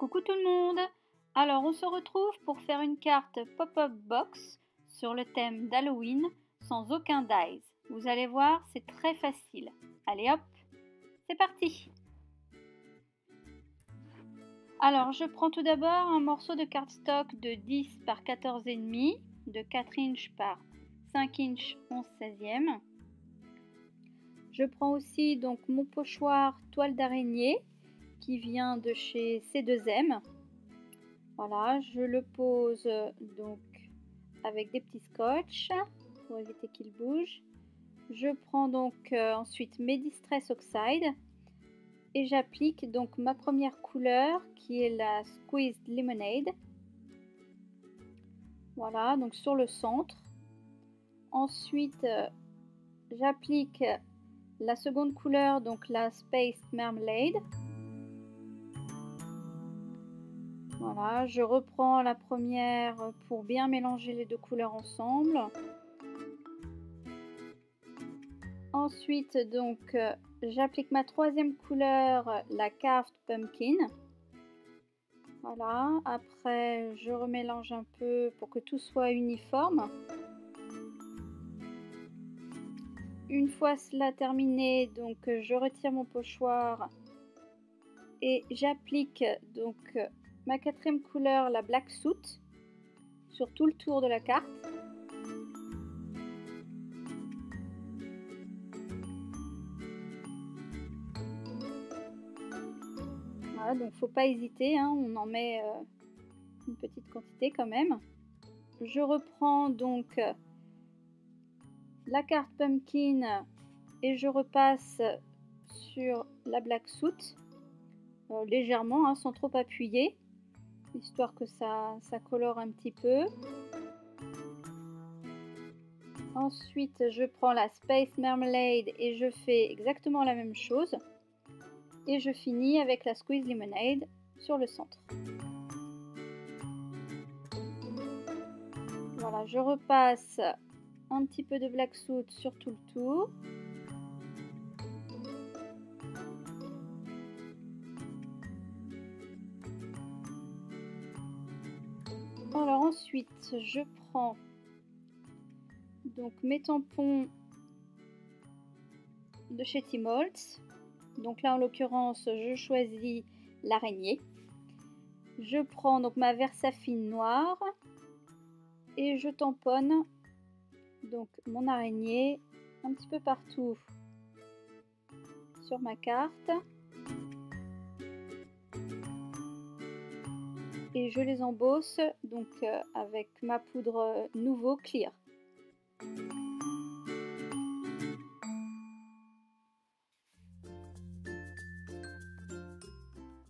Coucou tout le monde! Alors on se retrouve pour faire une carte pop-up box sur le thème d'Halloween sans aucun dies. Vous allez voir, c'est très facile. Allez hop, c'est parti! Alors je prends tout d'abord un morceau de cardstock de 10 par 14,5 de 4 inches par 5 inches 11/16. Je prends aussi donc mon pochoir toile d'araignée qui vient de chez C2M. Voilà, je le pose donc avec des petits scotch pour éviter qu'il bouge. Je prends donc ensuite mes Distress Oxide et j'applique donc ma première couleur qui est la Squeezed Lemonade. Voilà, donc sur le centre. Ensuite, j'applique la seconde couleur, donc la Spaced Marmalade. Voilà, je reprends la première pour bien mélanger les deux couleurs ensemble. Ensuite, donc, j'applique ma troisième couleur, la Carved Pumpkin. Voilà, après je remélange un peu pour que tout soit uniforme. Une fois cela terminé, donc je retire mon pochoir et j'applique donc ma quatrième couleur, la Black Soot, sur tout le tour de la carte. Voilà, donc faut pas hésiter, hein, on en met une petite quantité quand même. Je reprends donc la carte Pumpkin et je repasse sur la Black Soot, légèrement, hein, sans trop appuyer, histoire que ça colore un petit peu. Ensuite, je prends la Space Marmalade et je fais exactement la même chose. Et je finis avec la Squeeze Lemonade sur le centre. Voilà, je repasse un petit peu de Black Soot sur tout le tour. Alors ensuite, je prends donc mes tampons de chez T-Moltz. Donc là en l'occurrence je choisis l'araignée. Je prends donc ma Versafine noire et je tamponne donc mon araignée un petit peu partout sur ma carte. Et je les embosse donc avec ma poudre Nouveau Clear.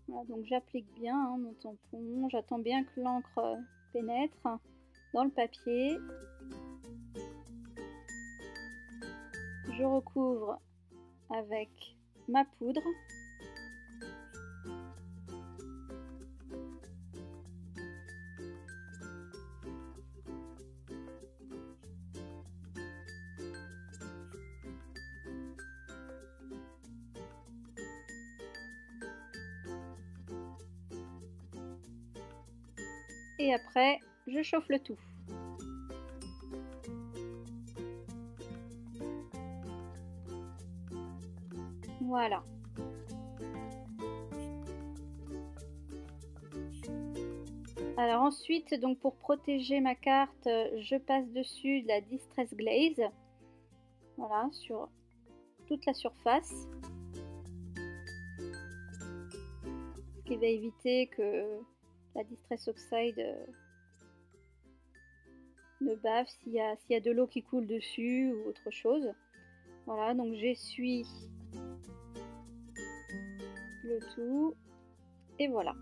Voilà, donc j'applique bien hein, mon tampon, j'attends bien que l'encre pénètre dans le papier. Je recouvre avec ma poudre. Et après, je chauffe le tout. Voilà. Alors ensuite, donc pour protéger ma carte, je passe dessus de la Distress Glaze. Voilà, sur toute la surface. Ce qui va éviter que la Distress Oxide ne bave s'il y a de l'eau qui coule dessus ou autre chose. Voilà, donc j'essuie le tout et voilà.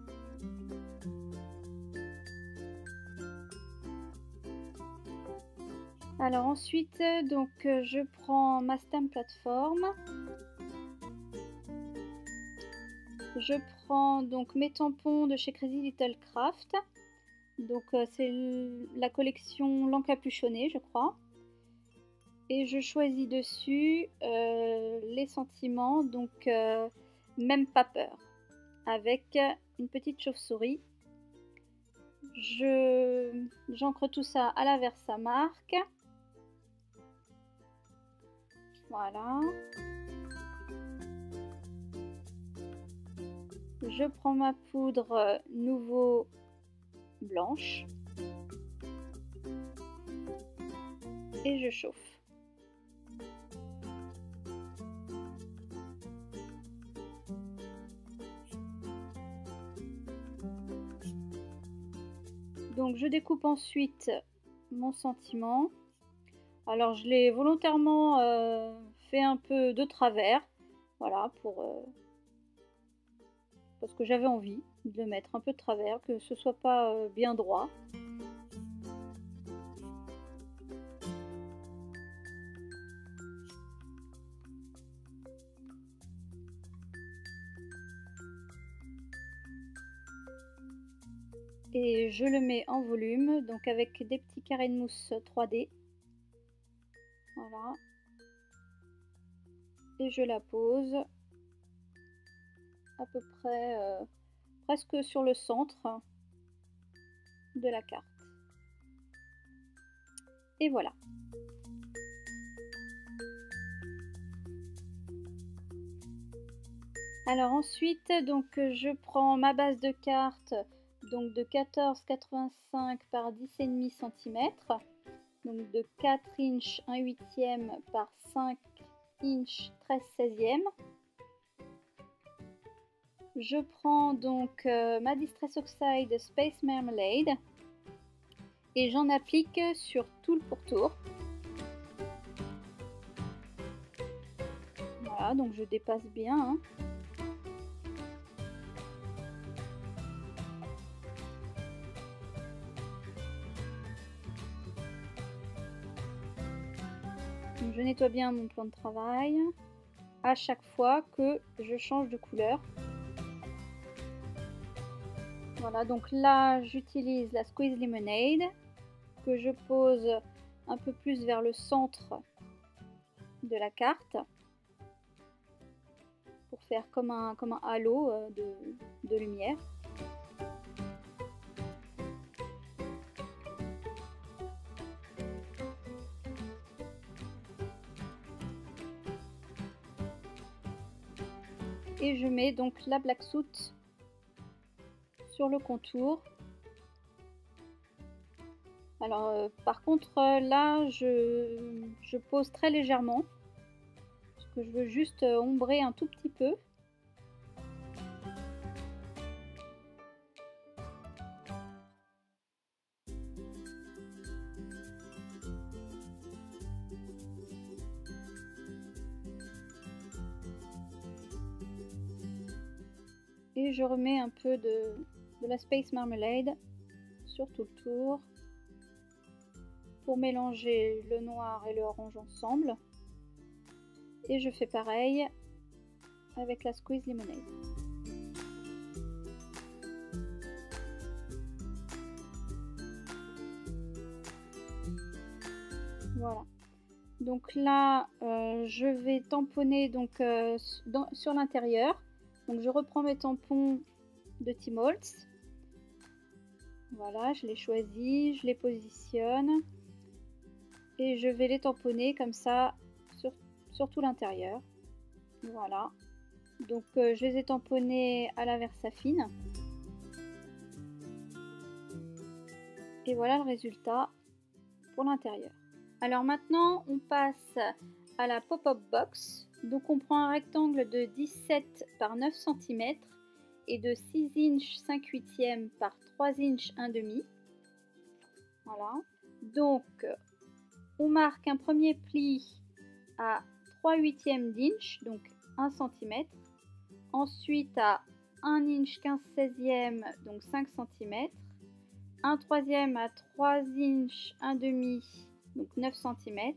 Alors ensuite, donc je prends ma stamp plateforme. Je prends donc mes tampons de chez Crazy Little Craft. Donc c'est la collection L'Encapuchonné, je crois. Et je choisis dessus les sentiments, donc même pas peur. avec une petite chauve-souris. J'ancre tout ça à la Versamark. Voilà. Je prends ma poudre Nouveau blanche et je chauffe. Donc je découpe ensuite mon sentiment. Alors je l'ai volontairement fait un peu de travers, voilà, parce que j'avais envie de le mettre un peu de travers, que ce soit pas bien droit. Et je le mets en volume, donc avec des petits carrés de mousse 3D. Voilà. Et je la pose à peu près presque sur le centre de la carte. Et voilà. Alors ensuite, donc je prends ma base de carte donc de 14,85 par 10,5 cm, donc de 4 inches 1/8 par 5 inches 13/16. Je prends donc ma Distress Oxide Space Marmalade et j'en applique sur tout le pourtour. Voilà, donc je dépasse bien. Hein. Donc je nettoie bien mon plan de travail à chaque fois que je change de couleur. Voilà, donc là j'utilise la Squeeze Lemonade que je pose un peu plus vers le centre de la carte pour faire comme un halo de lumière. Et je mets donc la Black Soot sur le contour. Alors par contre là je pose très légèrement parce que je veux juste ombrer un tout petit peu. Et je remets un peu de la Space Marmalade sur tout le tour pour mélanger le noir et le orange ensemble. Et je fais pareil avec la Squeeze Lemonade. Voilà. Donc là, je vais tamponner donc, sur l'intérieur. Donc je reprends mes tampons de Tim Holtz. Voilà, je les choisis, je les positionne. Et je vais les tamponner comme ça sur tout l'intérieur. Voilà. Donc je les ai tamponnés à la Versafine. Et voilà le résultat pour l'intérieur. Alors maintenant, on passe à la pop-up box. Donc on prend un rectangle de 17 par 9 cm et de 6 inches 5/8 par 3 inches 1/2. Voilà. Donc on marque un premier pli à 3/8 d'inch, donc 1 cm. Ensuite à 1 inch 15/16, donc 5 cm. Un troisième à 3 inches 1/2, donc 9 cm.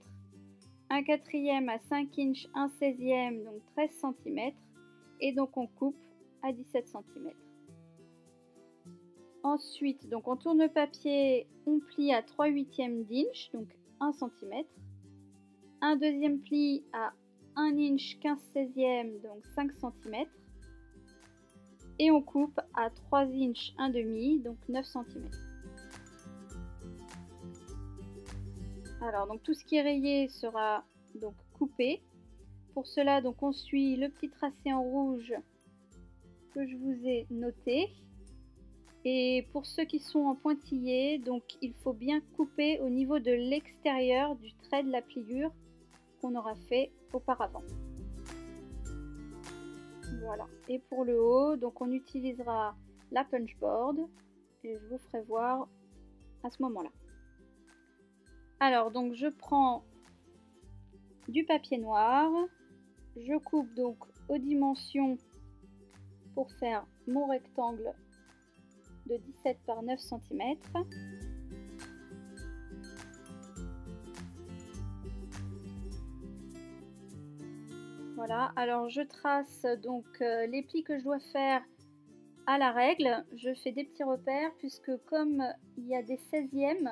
Un quatrième à 5 inches 1/16, donc 13 cm. Et donc on coupe à 17 cm. Ensuite, donc on tourne le papier, on plie à 3/8 d'inch, donc 1 cm. Un deuxième pli à 1 inch 15/16, donc 5 cm. et on coupe à 3 inches 1/2, donc 9 cm. Alors donc tout ce qui est rayé sera donc coupé. Pour cela donc on suit le petit tracé en rouge que je vous ai noté. Et pour ceux qui sont en pointillé, donc il faut bien couper au niveau de l'extérieur du trait de la pliure qu'on aura fait auparavant. Voilà. Et pour le haut, donc on utilisera la punchboard et je vous ferai voir à ce moment-là. Alors donc je prends du papier noir, je coupe donc aux dimensions pour faire mon rectangle de 17 par 9 cm. Voilà, alors je trace donc les plis que je dois faire à la règle. Je fais des petits repères puisque comme il y a des 16e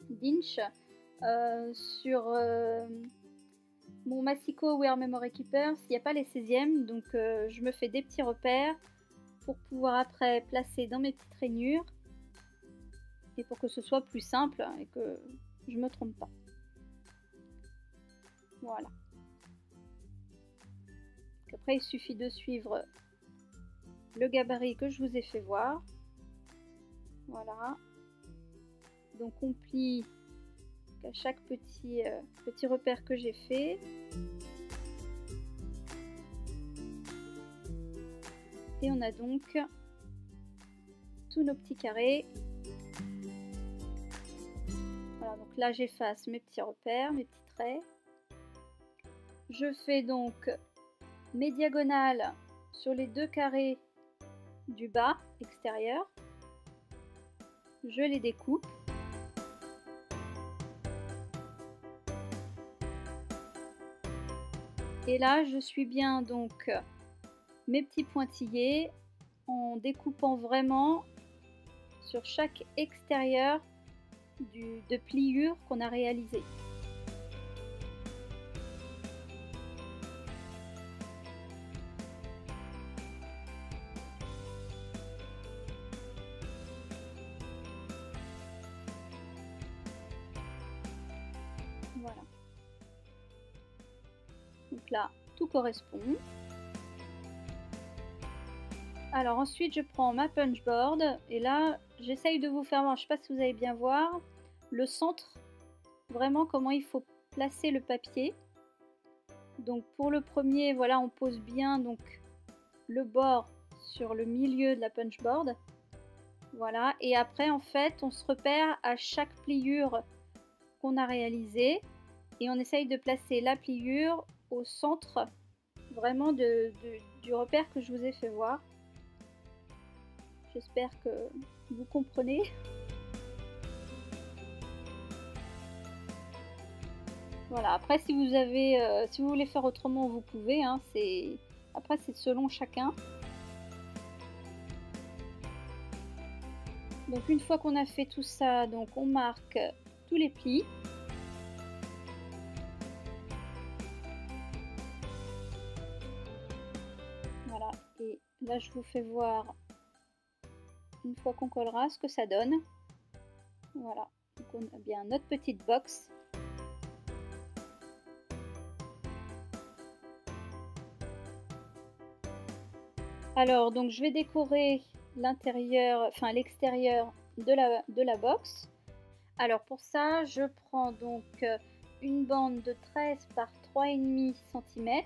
d'inch sur mon Massico Wear Memory Keeper, s'il n'y a pas les 16e, donc je me fais des petits repères pour pouvoir après placer dans mes petites rainures et pour que ce soit plus simple et que je ne me trompe pas. Voilà. Après il suffit de suivre le gabarit que je vous ai fait voir. Voilà. Donc on plie à chaque petit repère que j'ai fait. Et on a donc tous nos petits carrés. Voilà, donc là j'efface mes petits repères, mes petits traits. Je fais donc mes diagonales sur les 2 carrés du bas extérieur. Je les découpe. Et là je suis bien donc mes petits pointillés en découpant vraiment sur chaque extérieur de pliure qu'on a réalisé. Voilà. Donc là, tout correspond. Alors ensuite, je prends ma punchboard et là, j'essaye de vous faire voir, je ne sais pas si vous allez bien voir, le centre, vraiment comment il faut placer le papier. Donc pour le premier, voilà, on pose bien donc le bord sur le milieu de la punchboard. Voilà, et après en fait, on se repère à chaque pliure qu'on a réalisée et on essaye de placer la pliure au centre vraiment du repère que je vous ai fait voir. J'espère que vous comprenez. Voilà, après si vous avez, si vous voulez faire autrement, vous pouvez, hein, après c'est selon chacun. Donc une fois qu'on a fait tout ça, donc on marque tous les plis. Voilà, et là je vous fais voir une fois qu'on collera ce que ça donne. Voilà, donc on a bien notre petite box. Alors donc je vais décorer l'intérieur, enfin l'extérieur de la box. Alors pour ça je prends donc une bande de 13 par 3,5 cm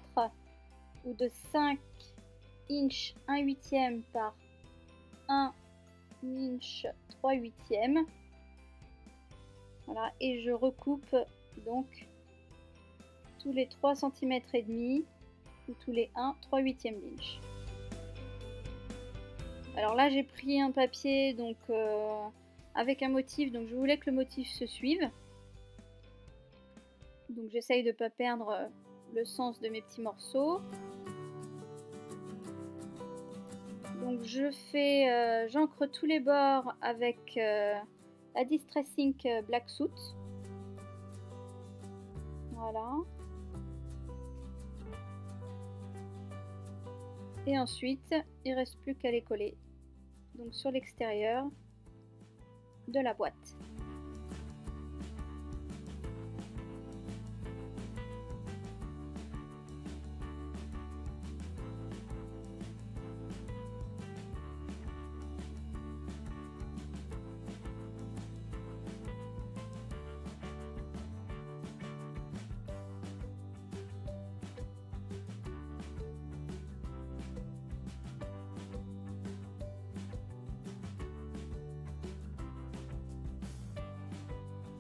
ou de 5 inch 1/8 par 1 inch 3/8. Voilà, et je recoupe donc tous les 3 cm et demi ou tous les 1 3/8 d'inch. Alors là j'ai pris un papier donc avec un motif, donc je voulais que le motif se suive. Donc j'essaye de ne pas perdre le sens de mes petits morceaux. Donc je fais, j'encre tous les bords avec la Distress Ink Black Soot. Voilà. Et ensuite, il ne reste plus qu'à les coller donc sur l'extérieur de la boîte.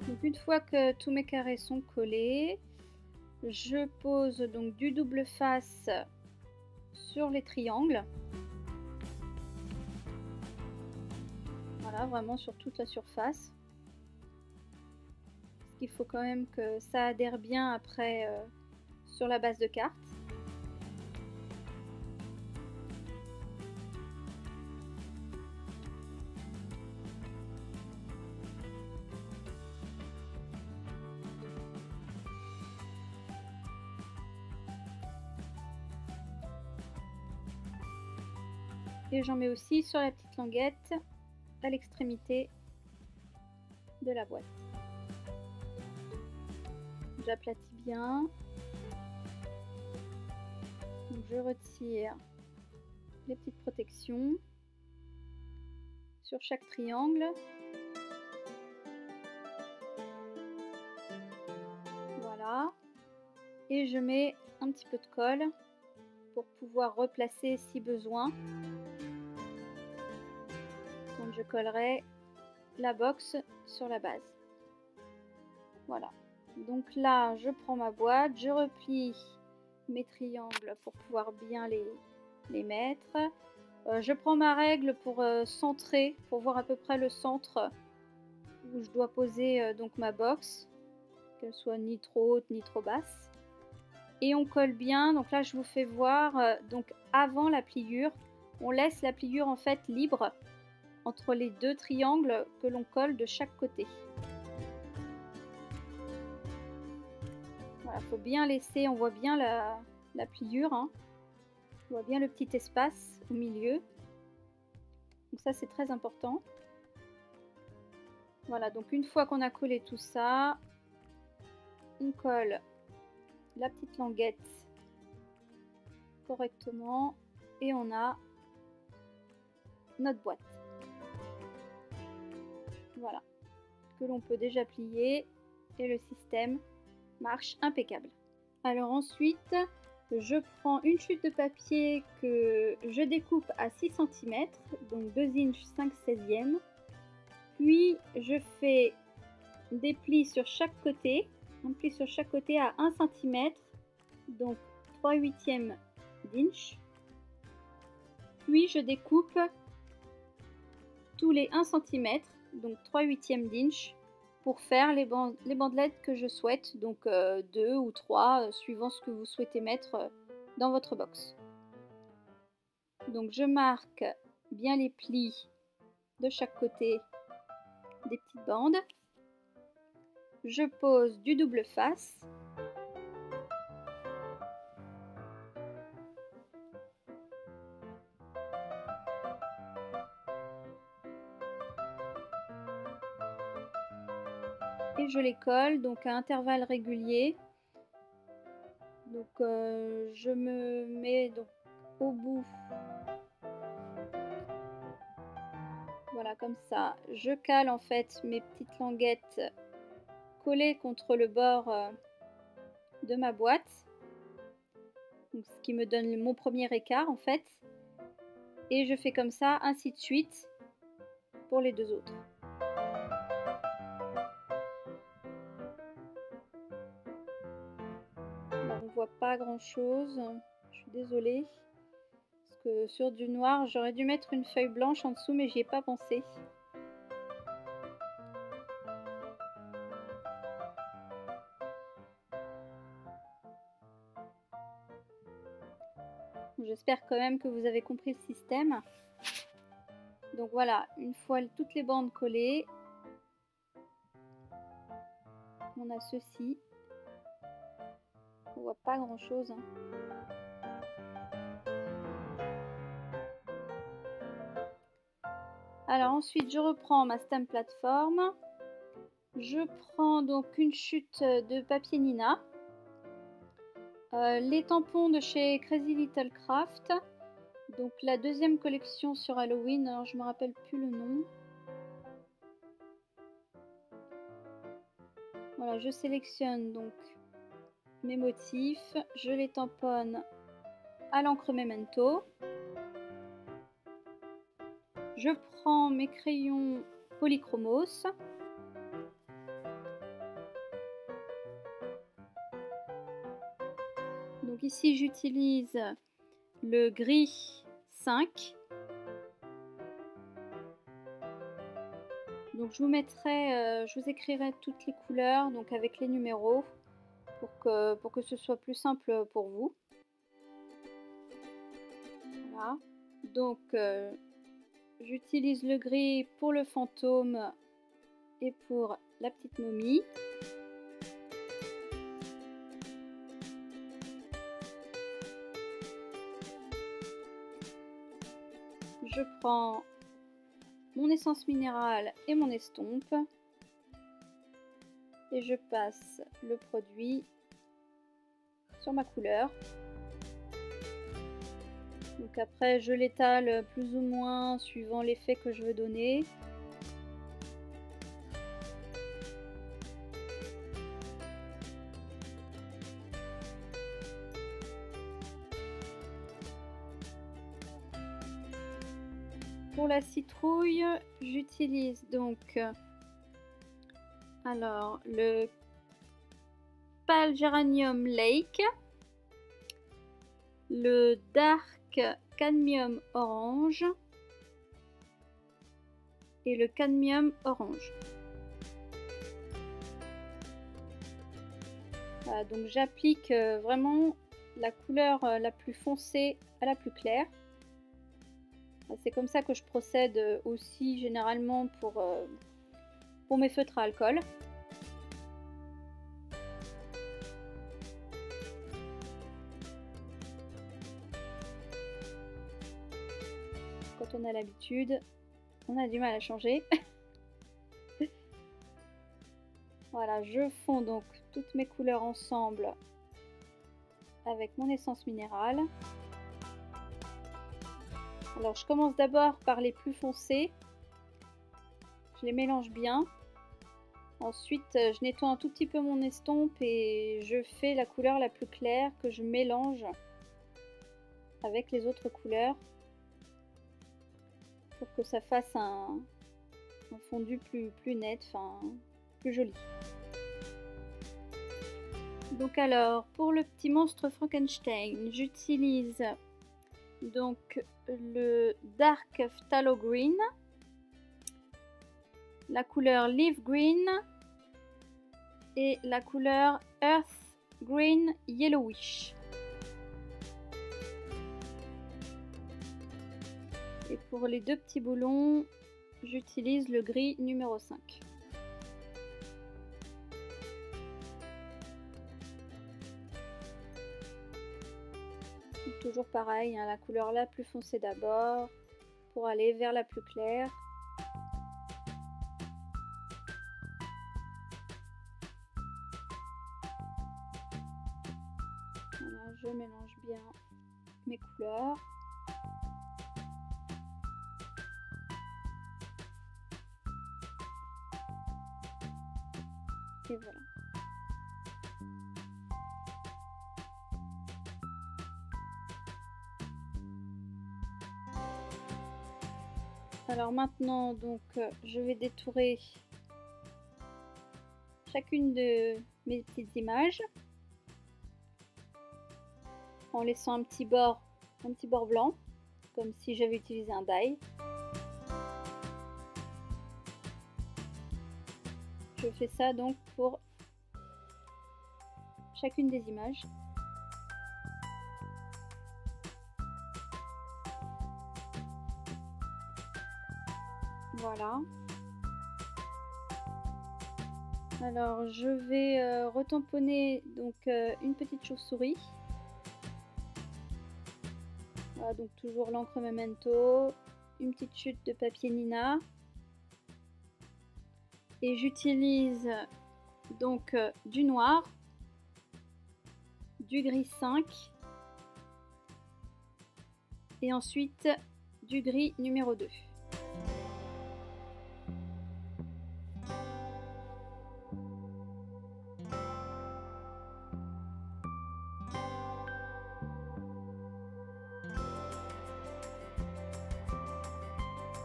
Donc une fois que tous mes carrés sont collés, je pose donc du double face sur les triangles. Voilà, vraiment sur toute la surface. Parce qu'il faut quand même que ça adhère bien après sur la base de carte. Et j'en mets aussi sur la petite languette à l'extrémité de la boîte. J'aplatis bien. Donc je retire les petites protections sur chaque triangle. Voilà. Et je mets un petit peu de colle pour pouvoir replacer si besoin. Donc je collerai la box sur la base. Voilà. Donc là, je prends ma boîte, je replie mes triangles pour pouvoir bien les mettre. Je prends ma règle pour centrer, pour voir à peu près le centre où je dois poser donc ma box, qu'elle soit ni trop haute ni trop basse. Et on colle bien. Donc là, je vous fais voir. Donc avant la pliure, on laisse la pliure en fait libre entre les deux triangles que l'on colle de chaque côté. Voilà, faut bien laisser, on voit bien la pliure, hein. On voit bien le petit espace au milieu. Donc ça, c'est très important. Voilà, donc une fois qu'on a collé tout ça, on colle la petite languette correctement et on a notre boîte. Voilà, que l'on peut déjà plier et le système marche impeccable. Alors ensuite, je prends une chute de papier que je découpe à 6 cm, donc 2 inches 5/16. Puis je fais des plis sur chaque côté, un pli sur chaque côté à 1 cm, donc 3/8 d'inch. Puis je découpe tous les 1 cm, donc 3/8 d'inch, pour faire les bandelettes que je souhaite, donc 2 ou 3, suivant ce que vous souhaitez mettre dans votre box. Donc je marque bien les plis de chaque côté des petites bandes. Je pose du double face. Et je les colle donc à intervalles réguliers. Donc je me mets donc au bout. Voilà, comme ça. Je cale en fait mes petites languettes collées contre le bord de ma boîte. Donc, ce qui me donne mon premier écart en fait. Et je fais comme ça, ainsi de suite, pour les deux autres. Alors, on voit pas grand chose. Je suis désolée. Parce que sur du noir, j'aurais dû mettre une feuille blanche en dessous, mais j'y ai pas pensé. J'espère quand même que vous avez compris le système. Donc voilà, une fois toutes les bandes collées, on a ceci. On voit pas grand chose. Alors ensuite, je reprends ma stamp plateforme. Je prends donc une chute de papier Nina. Les tampons de chez Crazy Little Craft. Donc la deuxième collection sur Halloween. Alors je me rappelle plus le nom. Voilà, je sélectionne donc mes motifs. Je les tamponne à l'encre Memento. Je prends mes crayons Polychromos. Donc ici j'utilise le gris 5. Donc je vous écrirai toutes les couleurs donc avec les numéros pour que ce soit plus simple pour vous. Voilà. Donc j'utilise le gris pour le fantôme et pour la petite momie. Je prends mon essence minérale et mon estompe et je passe le produit sur ma couleur. Donc après je l'étale plus ou moins suivant l'effet que je veux donner. Pour la citrouille, j'utilise donc alors le Pale Geranium Lake, le Dark Cadmium Orange et le Cadmium Orange. Voilà, donc j'applique vraiment la couleur la plus foncée à la plus claire. C'est comme ça que je procède aussi généralement pour mes feutres à alcool. Quand on a l'habitude, on a du mal à changer. Voilà, je fonds donc toutes mes couleurs ensemble avec mon essence minérale. Alors je commence d'abord par les plus foncés, je les mélange bien, ensuite je nettoie un tout petit peu mon estompe et je fais la couleur la plus claire que je mélange avec les autres couleurs pour que ça fasse un fondu plus net, enfin plus joli. Donc alors pour le petit monstre Frankenstein, j'utilise donc le Dark Phthalo Green, la couleur Leaf Green et la couleur Earth Green Yellowish. Et pour les deux petits boulons, j'utilise le gris numéro 5. Toujours pareil, hein, la couleur la plus foncée d'abord pour aller vers la plus claire. Voilà, je mélange bien mes couleurs. Et voilà. Alors maintenant, donc, je vais détourer chacune de mes petites images en laissant un petit bord blanc, comme si j'avais utilisé un die. Je fais ça donc pour chacune des images. Voilà. Alors je vais retamponner donc une petite chauve-souris. Voilà, donc toujours l'encre Memento, une petite chute de papier Nina. Et j'utilise donc du noir, du gris 5 et ensuite du gris numéro 2.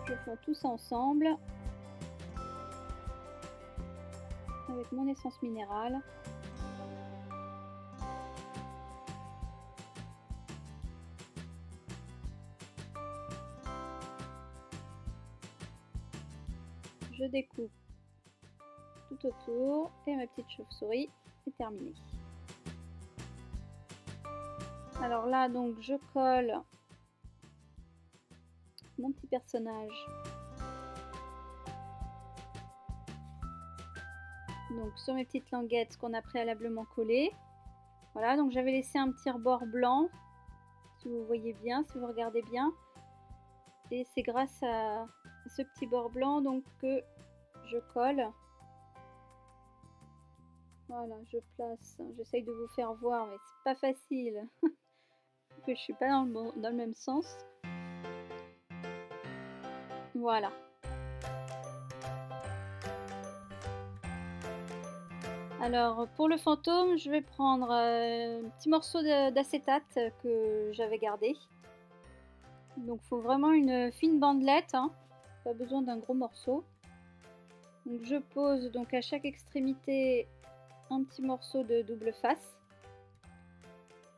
Je fonds tout ça ensemble avec mon essence minérale. Je découpe tout autour et ma petite chauve-souris est terminée. Alors là, donc, je colle mon petit personnage donc sur mes petites languettes qu'on a préalablement collées. Voilà, donc j'avais laissé un petit rebord blanc, si vous voyez bien, si vous regardez bien. Et c'est grâce à ce petit bord blanc donc que je colle. Voilà, je place, j'essaye de vous faire voir, mais c'est pas facile, que je suis pas dans le même sens. Voilà. Alors pour le fantôme, je vais prendre un petit morceau d'acétate que j'avais gardé. Donc il faut vraiment une fine bandelette, hein. Pas besoin d'un gros morceau. Donc je pose donc à chaque extrémité un petit morceau de double face.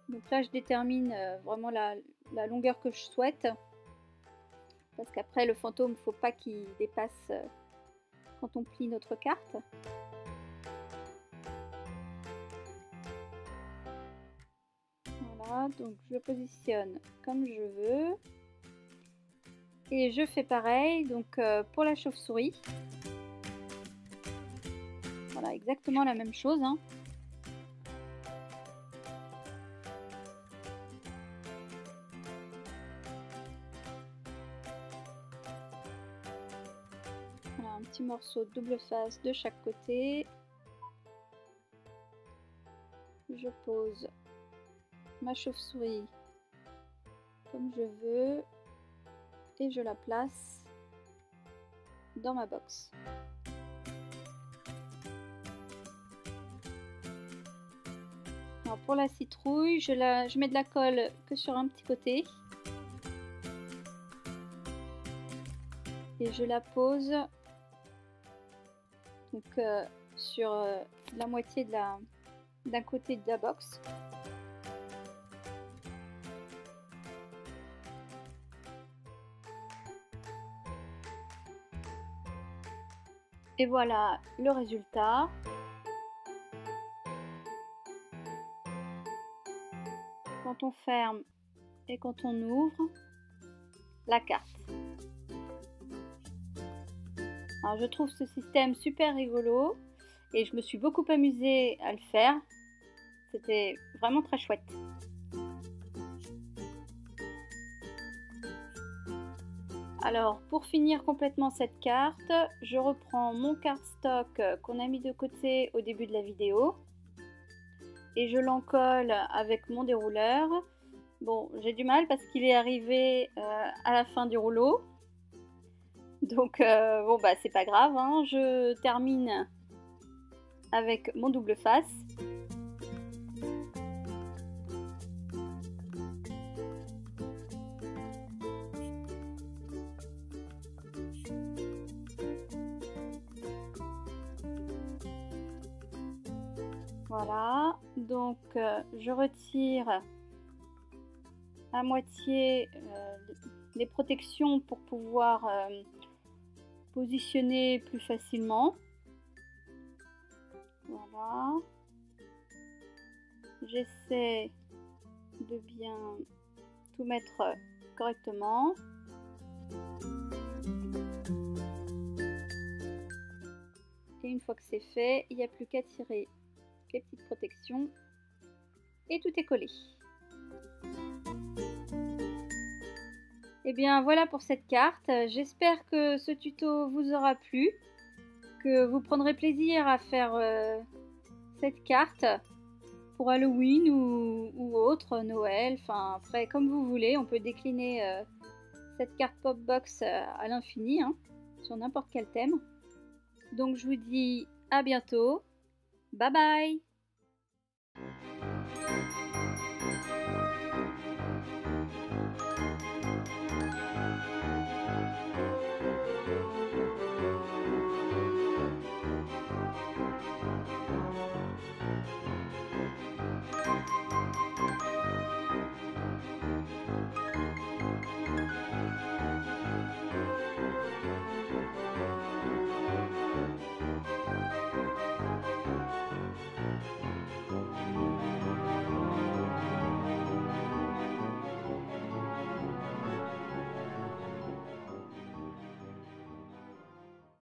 Donc là je détermine vraiment la longueur que je souhaite. Parce qu'après le fantôme, il ne faut pas qu'il dépasse quand on plie notre carte. Voilà, donc je le positionne comme je veux. Et je fais pareil donc pour la chauve-souris. Voilà, exactement la même chose, hein. Voilà, un petit morceau de double face de chaque côté. Je pose ma chauve-souris comme je veux et je la place dans ma box. Alors pour la citrouille, je mets de la colle que sur un petit côté et je la pose donc sur la moitié d'un côté de la box. Et voilà le résultat. Quand on ferme et quand on ouvre la carte. Alors je trouve ce système super rigolo et je me suis beaucoup amusée à le faire. C'était vraiment très chouette. Alors pour finir complètement cette carte, je reprends mon cardstock qu'on a mis de côté au début de la vidéo et je l'encolle avec mon dérouleur. Bon, j'ai du mal parce qu'il est arrivé à la fin du rouleau. Donc bon bah c'est pas grave, hein. Je termine avec mon double face. Voilà, donc je retire à moitié les protections pour pouvoir positionner plus facilement. Voilà. J'essaie de bien tout mettre correctement. Et une fois que c'est fait, il n'y a plus qu'à tirer les petites protections et tout est collé. Et bien voilà pour cette carte. J'espère que ce tuto vous aura plu, que vous prendrez plaisir à faire cette carte pour Halloween ou autre, Noël, enfin après comme vous voulez. On peut décliner cette carte Popbox à l'infini, hein, sur n'importe quel thème. Donc je vous dis à bientôt. Bye bye!